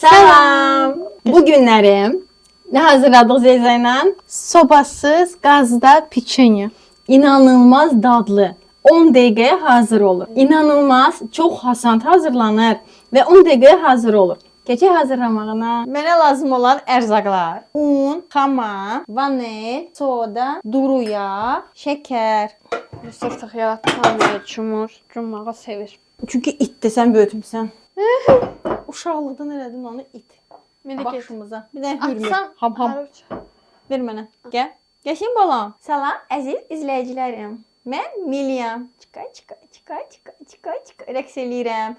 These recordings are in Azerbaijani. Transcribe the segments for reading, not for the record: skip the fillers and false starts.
Salam. Bu günlərim nə hazırladıq Zeyza ilə? Sobasız qazda piçenya. İnanılmaz dadlı. 10 dəqiqəyə hazır olur. İnanılmaz, çox hasant hazırlanır və 10 dəqiqəyə hazır olur. Keçək hazırlamağına. Mənə lazım olan ərzaqlar: un, xama, vanil, soda, duru yağ, şəkər. Sırtıq yaratmam və cummağı sevir. Çünki itdir, sən böyütmüsən. Uşaqlıqdan elədin onu it. Başımıza. Bir də hürmür. Ham. Ver mənə. Gəl. Qəşəng balam. Salam əziz izləyicilərim. Mən Miliyam. Çıqa. Rəqs eləyirəm.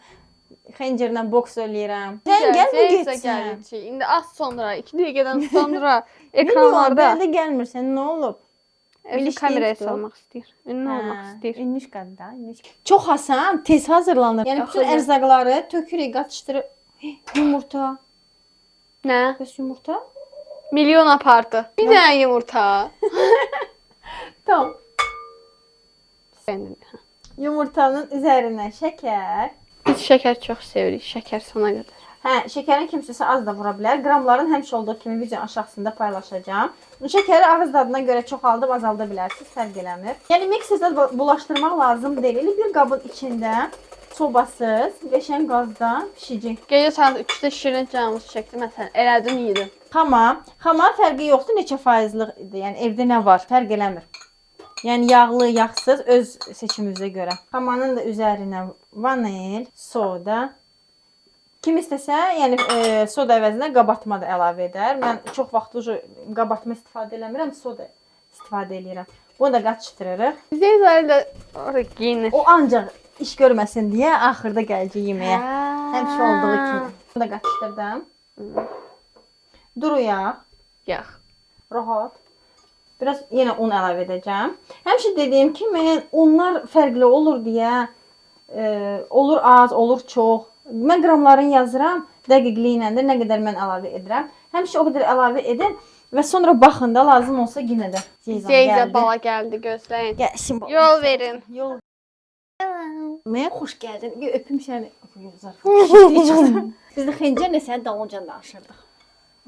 Xəncərlə boks eləyirəm. Sən gəl bu getsən. İndi az sonra, 2 dəqiqədən sonra ekranlarda. Mən də gəlmirsən, nə olub? Kameraya salmaq istəyir. Ünlü olmaq istəyir. Ünlüş qadda. Çox asan, tez hazırlanır. Yəni bütün ərzaqları tökürük, qatışdırıb. Yumurta. Nə? Bəs yumurta? Milyon apardı. Bir dənə yumurta. Tamam. Bəyəndin. Yumurtanın üzərinə şəkər. Biz şəkər çox sevirik. Şəkər sona qədər. Hə, şəkərin kimsəsə az da vura bilər. Qramların həmişə olduğu kimi videonun aşağısında paylaşacağam. Şəkəri ağız dadına görə çoxaldıb azalda bilərsiniz, fərq eləmir. Yəni mikserdə bulaşdırmaq lazım deyil. Bir qabın içində sobasız, qəşəng qazda pişəcək. Gecə saat 3-də şirin canımız çəkdi. Məsələn, elədim, yedim. Xama fərqi yoxdur, neçə faizlik idi. Yəni evdə nə var, fərq eləmir. Yəni yağlı, yağsız öz seçiminizə görə. Xamanın da üzərinə vanil, soda. Kim istəsə, yəni soda əvəzinə qabartma da əlavə edər. Mən çox vaxt qabartma istifadə eləmirəm, soda istifadə edirəm. Bunu da qatışdırırıq. Zeyza ilə oraya geyinir. O ancaq iş görməsin deyə axırda gələcək yeməyə. Həmişə olduğu kimi. Bunu da qatışdırdım. Duru yağ. Yağ. Rahat. Biraz yenə un əlavə edəcəm. Həmişə dediyim kimi unlar fərqli olur deyə olur az, olur çox. Mən qramlarını yazıram, dəqiqliklə də nə qədər mən əlavə edirəm. Həmişə o qədər əlavə edin və sonra baxın da lazım olsa yenə də. Zeyza bala gəldi, gözləyin. Gəlsin bala. Yol verin. Yol. Mənə xoş gəldin. Öpüm səni. Biz də xəncərlə sənin dalınca danışırdıq.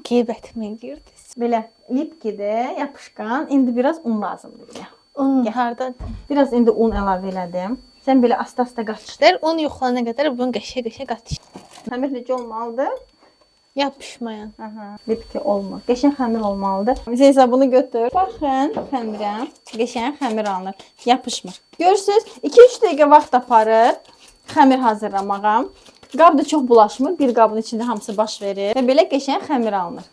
Qeybət mi edirdiniz? Belə lipkidir, yapışqan. İndi biraz un lazımdır bizə. Un hardan? Biraz indi un əlavə elədim. Sən belə asta-asta qatışdır. Un yoxlanana qədər bunu qəşəng qatışdır. Xəmir necə olmalıdır? Yapışmayan. Lipki olmur. Qəşəng xəmir olmalıdır. Zeyza bunu götür. Baxın xəmirə. Qəşəng xəmir alınır. Yapışmır. Görürsüz, 2-3 dəqiqə vaxt aparır xəmir hazırlamağa. Qab da çox bulaşmır. Bir qabın içində hamısı baş verir və belə qəşəng xəmir alınır.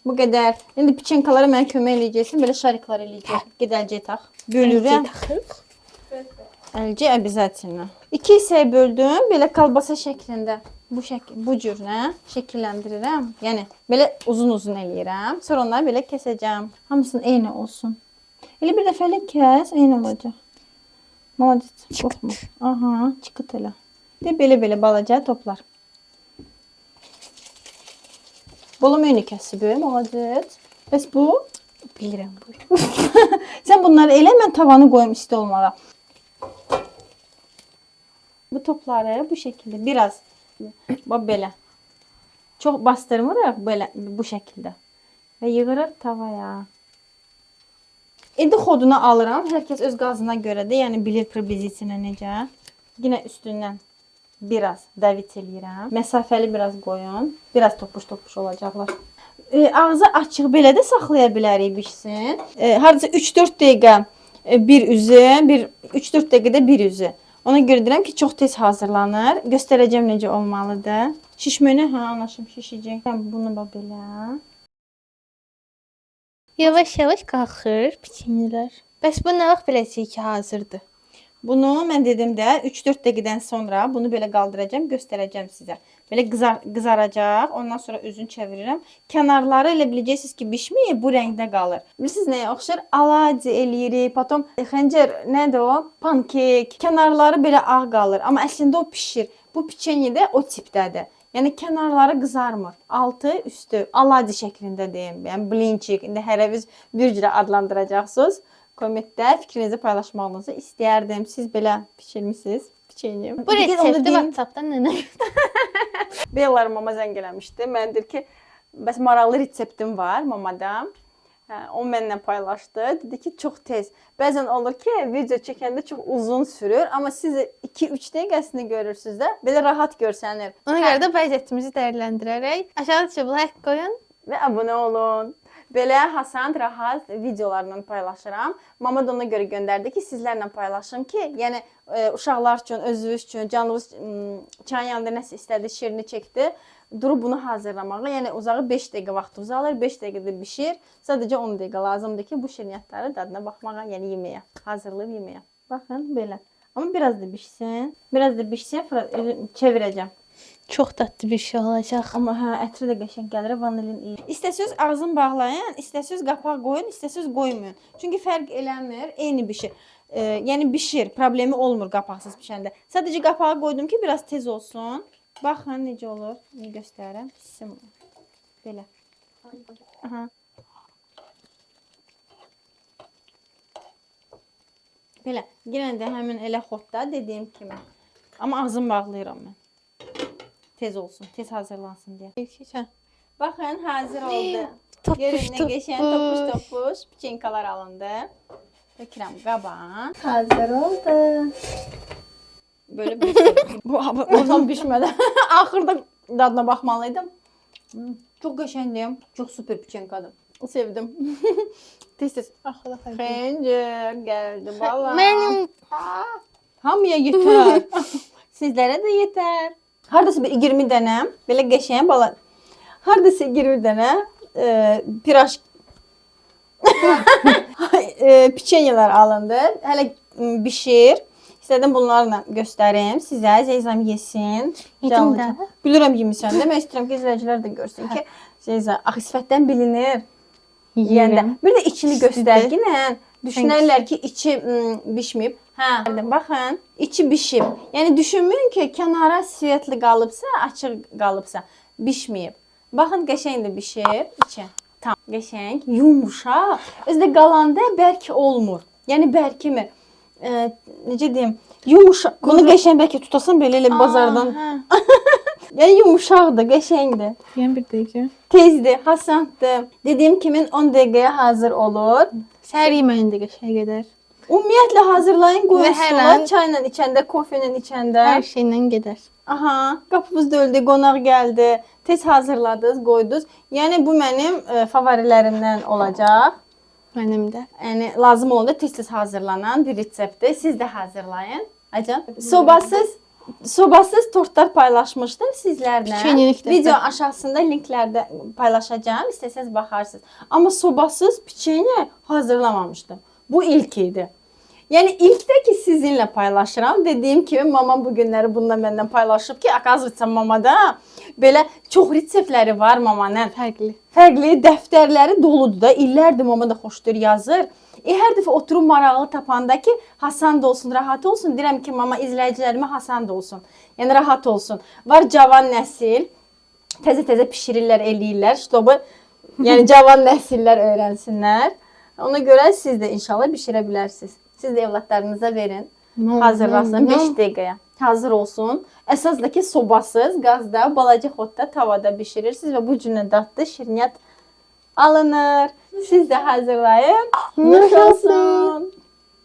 Bu qədər. İndi piçenkalara mənə kömək eləyəcəksən. Belə şariklar eləyəcək. Gedəlcək tax. Bölürəm. Əlcə əbizətinə. 2 hissəyə böldüm. Belə kalbasa şəklində. Bu cür şəkilləndirirəm. Yəni belə uzun-uzun eləyirəm. Sonra onları belə kəsəcəm. Hamısının eyni olsun. Elə bir dəfəlik kəs, eyni olacaq. Malacaq. Qorxma. Aha, çıxıt elə. De belə balaca toplar. Bolum eyni kəsib, malacaq. Bəs bu? Bilirəm bu. Sən bunları elə, mən tavanı qoyum isti olmağa. Bu topları bu şəkildə biraz belə çox bastırmırıq belə bu şəkildə və yığırıq tavaya. İndi xodunu alıram. Hər kəs öz qazına görə də, yəni bilir priblizisinə necə. Yenə üstündən biraz davit eləyirəm. Məsafəli biraz qoyun. Biraz topuş olacaqlar. Ağzı açıq belə də saxlaya bilərik bişsin. Hardasa 3-4 dəqiqə bir üzü, 3-4 dəqiqədə bir üzü. Ona görə deyirəm ki, çox tez hazırlanır. Göstərəcəm necə olmalıdır. Şişməni, anlaşım şişəcək. Bunu belə. Yavaş-yavaş qalxır piçenyelər. Bəs bu nə vaxt biləcək ki, hazırdır? Bunu mən dedim də 3-4 dəqiqədən sonra bunu belə qaldıracağam, göstərəcəm sizə. Belə qızaracaq. Ondan sonra üzünü çevirirəm. Kənarları elə biləcəksiniz ki, bişməyib, bu rəngdə qalır. Bilirsiniz nəyə oxşar? Aladzi eləyirik. Potom xəncər nədir o? Pankek. Kənarları belə ağ qalır. Amma əslində o pişir. Bu piçenye də o tipdədir. Yəni kənarları qızarmır. Altı, üstü aladzi şəklində deyim. Yəni blinçik. İndi hərəviz bir cürə adlandıracaqsınız. Kommentdə fikrinizi paylaşmağınızı istəyərdim. Siz belə pişirmisiniz. Piçenyem. Bu resepti WhatsApp-dan nənə. Beylar mama zəng eləmişdi. Mən deyir ki, bəs maraqlı reseptim var mamadan. Hə, o mənimlə paylaşdı. Dedi ki, çox tez. Bəzən olur ki, video çəkəndə çox uzun sürür, amma siz 2-3 dəqiqəsini görürsüz də, belə rahat görsənir. Ona görə də vəziyyətimizi dəyərləndirərək aşağı düşüb like qoyun və abunə olun. Belə Hasan rahat videolarla paylaşıram. Mama da ona görə göndərdi ki, sizlərlə paylaşım ki, yəni uşaqlar üçün, özünüz üçün, canınız çayın yanında nəsə istədi, şirini çəkdi. Durub bunu hazırlamağa, yəni uzağı 5 dəqiqə vaxtınız alır, 5 dəqiqədə bişir. Sadəcə 10 dəqiqə lazımdır ki, bu şirniyyatları dadına baxmağa, yəni yeməyə, hazırlayıb yeməyə. Baxın, belə. Amma biraz da bişsin. Biraz da bişsin, çevirəcəm. çox dadlı bir şey olacaq. Amma hə, ətri də qəşəng gəlir, vanilin iyi. İstəsiniz ağzını bağlayın, istəsiniz qapaq qoyun, istəsiniz qoymayın. Çünki fərq eləmir, eyni bişir. Yəni bişir, problemi olmur qapaqsız bişəndə. Sadəcə qapağı qoydum ki, biraz tez olsun. Baxın necə olur. Bunu göstərirəm. Pişsin. Belə. Aha. Belə. Yenə də həmin elə xotda dediyim kimi. Amma ağzımı bağlayıram mən. Tez olsun, tez hazırlansın deyə. Baxın, hazır oldu. Görün nə qəşəng topuş piçenkalar alındı. Tökürəm qabağa. Hazır oldu. Böyle bir şey. Bu oradan pişmədi. Axırda dadına baxmalıydım. Çox qəşəngdir. Çox super piçenkadır. Sevdim. Tez-tez. Xəncər gəldi bala. Mənim Hamıya yetər. Sizlərə də yetər. Hardasa bir 20 dənə belə qəşəng bala. Hardasa 20 dənə piraj piçenyelər alındı. Hələ bişir. İstədim bunlarla göstərim sizə. Zeyzam yesin. Yedim də. Bilirəm yemirsən. Demək istəyirəm ki, izləyicilər də görsün ki, Zeyza axı sifətdən bilinir. Yeyəndə. Bir də içini göstərginlə düşünərlər ki, içi bişməyib. Hə, baxın, içi bişib. Yəni düşünməyin ki, kənara svetli qalıbsa, açıq qalıbsa, bişməyib. Baxın, qəşəng də bişib içi. Tam qəşəng, yumuşaq. Özdə qalanda bərk olmur. Yəni bərkimir. Necə deyim, yumuşaq. Bunu qəşəng bəlkə tutasan belə elə bazardan. Yəni yumuşaqdır, qəşəngdir. Yəni bir dəqiqə. Tezdir, hasandır. Dediyim kimi 10 dəqiqəyə hazır olur. Səhər yeməyində qəşəng gedər. Ümumiyyətlə hazırlayın, qoyun Və stola, çayla içəndə, kofelə içəndə. Hər şeylə gedər. Aha, qapımız döldü, qonaq gəldi. Tez hazırladınız, qoydunuz. Yəni bu mənim favorilərimdən olacaq. Mənim də. Yəni lazım olanda tez-tez hazırlanan bir reseptdir. Siz də hazırlayın. Acan. Sobasız tortlar paylaşmışdım sizlərlə. Video aşağısında linklərdə paylaşacağım. İstəsəniz baxarsınız. Amma sobasız piçenye hazırlamamışdım. Bu ilk idi. Yəni ilkdə ki sizinlə paylaşıram. Dediyim kimi mamam bu günləri bununla məndən paylaşıb ki, akazvıca mamada belə çox reseptləri var mamanın. Fərqli dəftərləri doludur da. İllərdir mama da xoşdur yazır. Hər dəfə oturub maraqlı tapanda ki, Hasan da olsun, rahat olsun. Deyirəm ki, mama izləyicilərimə Hasan da olsun. Yəni rahat olsun. Var cavan nəsil. Təzə-təzə bişirirlər, eləyirlər. Ştobu, yəni cavan nəsillər öyrənsinlər. Ona görə siz də inşallah bişirə bilərsiniz. Siz də evlatlarınıza verin. Hazırlasın 5 dəqiqəyə. Hazır olsun. Əsas da ki, sobasız, qazda, balaca xotda, tavada bişirirsiniz və bu cürlə dadlı şirniyyat alınır. Siz də hazırlayın. Nuş olsun.